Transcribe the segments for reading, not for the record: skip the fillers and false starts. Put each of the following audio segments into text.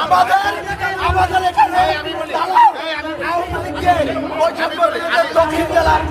আমাদের এখানে দক্ষিণ জেলার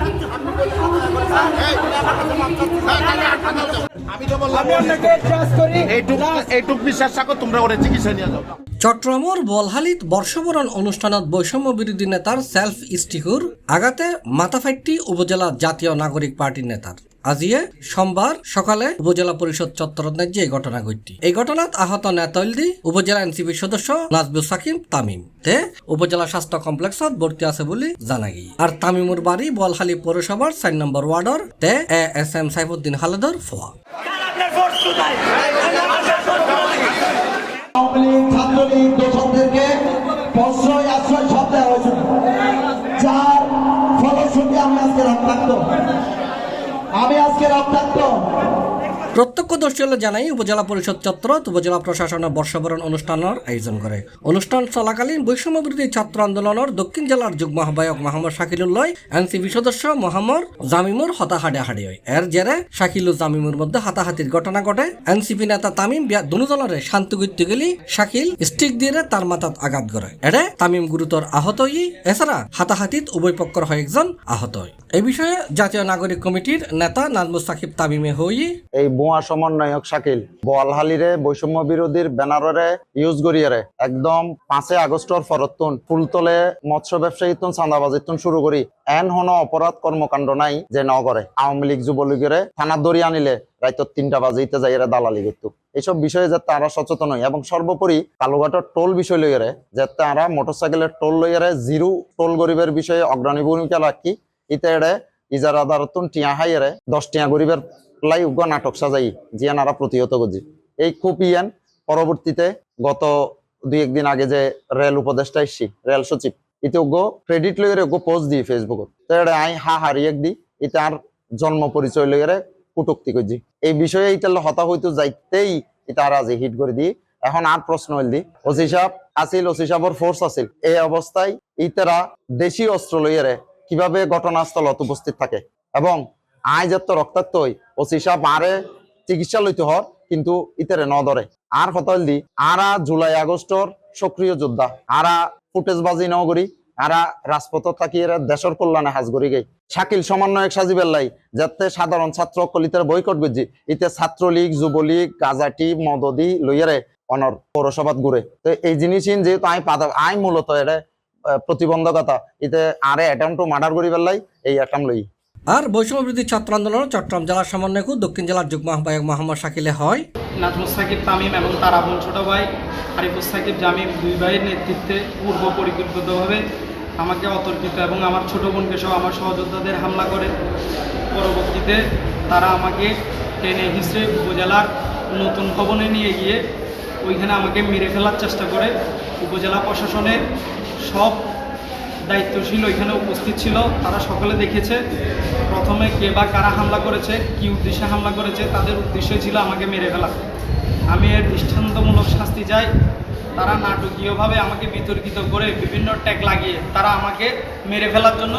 এইটুক বিশ্বাস থাকো তোমরা ওরে চিকিৎসা নিয়ে যাও। চট্টগ্রামের বলহালিত বর্ষবরণ অনুষ্ঠানত বৈষম্য বিরোধী নেতার সেলফ স্টিকুর আগাতে মাথাফাইট্টি উপজেলা জাতীয় নাগরিক পার্টির নেতার আজিয়ে সোমবার সকালে উপজেলা পরিষদ চত্বর ন্যায্য এই ঘটনা ঘটটি। এই ঘটনাত আহত নেতলদি উপজেলা এনসিপি সদস্য নাজবুল সাকিম তামিম তে উপজেলা স্বাস্থ্য কমপ্লেক্সত ভর্তি আছে বলে জানা গিয়ে। আর তামিমুর বাড়ি বলহালি পৌরসভার 4 নম্বর ওয়ার্ডর তে এএসএম সাইফুদ্দিন হালেদর ফোয়া। ছাত্রলীগ দোষকদেরকে প্রশ্রয় আশ্রয় সব দেওয়া হয়েছে, যার ফলশ্রুতি আমি আজকে রক্তাক্ত। প্রত্যক্ষদর্শী জানাই উপজেলা পরিষদ চত্বর উপজেলা প্রশাসনের বর্ষবরণ অনুষ্ঠানের আয়োজন করে। অনুষ্ঠান চলাকালীন বৈষম্য বিরোধী ছাত্র আন্দোলনের দক্ষিণ জেলার যুগ্ম আহ্বায়ক মোহাম্মদ শাকিলুল্লাহ এনসিপি সদস্য মোহাম্মদ জামিমুর হাতাহাডি হয়। এর জেরে শাকিল ও জামিমুর মধ্যে হাতাহাতির ঘটনা ঘটে। এনসিপি নেতা তামিম দুজনের শান্তি করতে গেলে শাকিল স্টিক দিয়ে তার মাথাত আঘাত করে। এরে তামিম গুরুতর আহত হই। এছাড়া হাতাহাতিত উভয় পক্ষের কয়েকজন আহত হয়। এই বিষয়ে জাতীয় নাগরিক কমিটির নেতা নাজমুল সাকিব তামিমে হই এই বোয়া সমন্বয়ক শাকিল বোয়ালহালিরে বৈষম্য বিরোধীর ব্যানারে ইউজ করিয়ারে একদম 5 আগস্টর ফরতুন ফুলতলে মৎস্য ব্যবসায়ীতুন চাঁদাবাজিতুন শুরু করি এন হন অপরাধ কর্মকাণ্ড নাই যে ন করে আওয়ামী লীগ যুবলীগের থানা ধরি আনিলে রাত 3টা বাজিতে যাইরা দালালি করত। এইসব বিষয়ে যাতে তারা সচেতন হয় এবং সর্বোপরি কালুঘাটের টোল বিষয় লইয়ারে যাতে তারা মোটরসাইকেলের টোল লইয়ারে জিরো টোল গরিবের বিষয়ে অগ্রণী ভূমিকা রাখি ইতে ইজারা আদারতুন টিয়া হাইয়ারে 10 টিয়া গরিবের লাই উগ্র নাটক সাজাই জিয়ান আরা প্রতিহত করছি। এই খুব ইয়ান পরবর্তীতে গত 2-1 দিন আগে যে রেল উপদেষ্টা এসছি রেল সচিব ইতে উগ্র ক্রেডিট লইয়ারে উগ্র পোস্ট দিই ফেসবুকত আই হারিয়েক দি ইতে আর জন্ম পরিচয় লইয়ারে কুটুক্তি করছি। এই বিষয়ে ইতে হতা হইতো যাইতেই ইতে আর আজ হিট করে দিই। এখন আর প্রশ্ন হইল দি ওসি সাহেব আসিল, ওসি সাহেবর ফোর্স আসিল, এই অবস্থায় ইতারা দেশি অস্ত্র লইয়ারে কিভাবে ঘটনাস্থলত উপস্থিত থাকে এবং আয় যত রক্তাক্ত হই ওসি সাহেব আরে চিকিৎসা লইতে হর কিন্তু ইতারে ন ধরে। আর কথা হইল দি আরা জুলাই আগস্টর সক্রিয় যোদ্ধা আরা ফুটেজ বাজি ন করি আরা রাজপথ থাকি এরা দেশের কল্যাণে হাজ করি গাই। শাকিল সমন্বয়ক সাজিবেল্লাই যাতে সাধারণ ছাত্র কলিতের বয়কট করছি ইতে ছাত্রলীগ যুবলীগ গাজাটি মদদি লইয়ারে অনর পৌরসভাত ঘুরে। তো এই জিনিস যেহেতু আই মূলত এটা প্রতিবন্ধকতা ইতে আরে অ্যাটেম্প টু মার্ডার করি পেলাই এই অ্যাটেম্প লই। আর বৈষম্য বিরোধী ছাত্র আন্দোলন চট্টগ্রাম জেলার সমন্বয়ক দক্ষিণ জেলার যুগ্ম আহ্বায়ক মোহাম্মদ শাকিলে হয় নাজমুল সাকিব তামিম এবং তার আপন ছোট ভাই আরিফুল সাকিব জামিম 2 ভাইয়ের নেতৃত্বে পূর্ব পরিকল্পিতভাবে আমাকে অতর্কিত এবং আমার ছোট বোনকে সহ আমার সহযোদ্ধাদের হামলা করে। পরবর্তীতে তারা আমাকে টেনে হিসেবে উপজেলার নতুন ভবনে নিয়ে গিয়ে ওইখানে আমাকে মেরে ফেলার চেষ্টা করে। উপজেলা প্রশাসনের সব দায়িত্বশীল ওইখানে উপস্থিত ছিল, তারা সকলে দেখেছে প্রথমে কে বা কারা হামলা করেছে, কি উদ্দেশ্যে হামলা করেছে, তাদের উদ্দেশ্য ছিল আমাকে মেরে ফেলা। আমি এর দৃষ্টান্তমূলক শাস্তি চাই। তারা নাটকীয়ভাবে আমাকে বিতর্কিত করে বিভিন্ন ট্যাগ লাগিয়ে তারা আমাকে মেরে ফেলার জন্য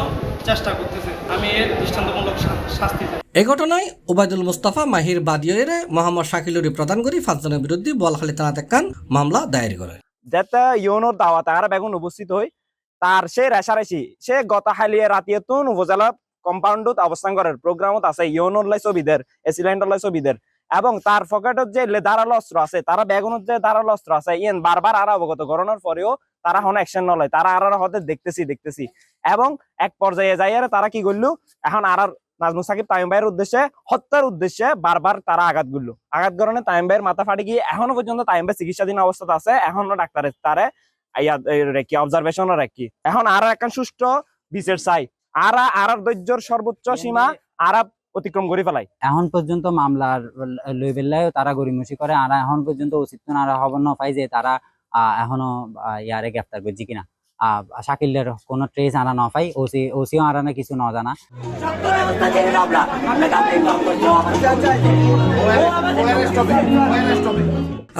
চেষ্টা করতেছে। আমি এর দৃষ্টান্তমূলক শাস্তি চাই। এই ঘটনায় ওবায়দুল মুস্তাফা মাহির বাদিয়ের মোহাম্মদ শাকিলুরি প্রদান করে 5 জনের বিরুদ্ধে বলখালী থানাতে একখান মামলা দায়ের করে। যাতে ইউনোর দাওয়াত আর বেগুন উপস্থিত হই তার সে রেশারেশি সে গত হালিয়ে রাতিয়েতুন উপজেলা কম্পাউন্ডত অবস্থান করার প্রোগ্রামত আছে ইউনোর লাই ছবিদের এসিল্যান্ডর লাই ছবিদের এবং তার পকেটত যে ধারালো অস্ত্র আছে তারা বেগুনত যে ধারালো অস্ত্র আছে ইয়েন বারবার আর অবগত করানোর পরেও তারা হন অ্যাকশন নলয়। তারা আর হতে দেখতেছি এবং এক পর্যায়ে যাই তারা কি করলো এখন আর নাজমুল সাকিব তামিম ভাইয়ের উদ্দেশ্যে হত্যার উদ্দেশ্যে বারবার তারা আঘাত করলে তামিম ভাইয়ের মাথা ফাটি গিয়ে এখনো পর্যন্ত তামিম ভাই চিকিৎসাধীন অবস্থাতে আছে। এখনো ডাক্তারের তারে অবজারভেশন রাখি। এখন আর একটা সুষ্ঠু বিচার চাই। আর ধৈর্যর সর্বোচ্চ সীমা আর অতিক্রম করে ফেলাই। এখন পর্যন্ত মামলার লই বেলায় তারা গরিমসি করে আর এখন পর্যন্ত উচিত আর খবর না পাই যে তারা এখনো ইয়ারে গ্রেফতার করছি কিনা। শাকিলের কোনো ট্রেস আনা না পাই ওসিও আনা কিছু না জানা।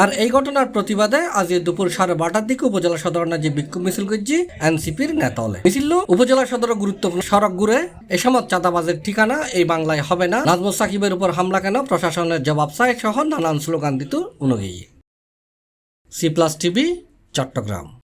আর এই ঘটনার প্রতিবাদে আজ দুপুর 12:30 দিকে উপজেলা সদর যে বিক্ষোভ মিছিল করছি এনসিপির নেতা হলে মিছিল উপজেলা সদর গুরুত্বপূর্ণ সড়ক ঘুরে এ সময় চাঁদাবাজের ঠিকানা এই বাংলায় হবে না, নাজমুল সাকিবের উপর হামলা কেন, প্রশাসনের জবাব চাই সহ নানান স্লোগান দিত অনুযায়ী। C+ TV Chittagong.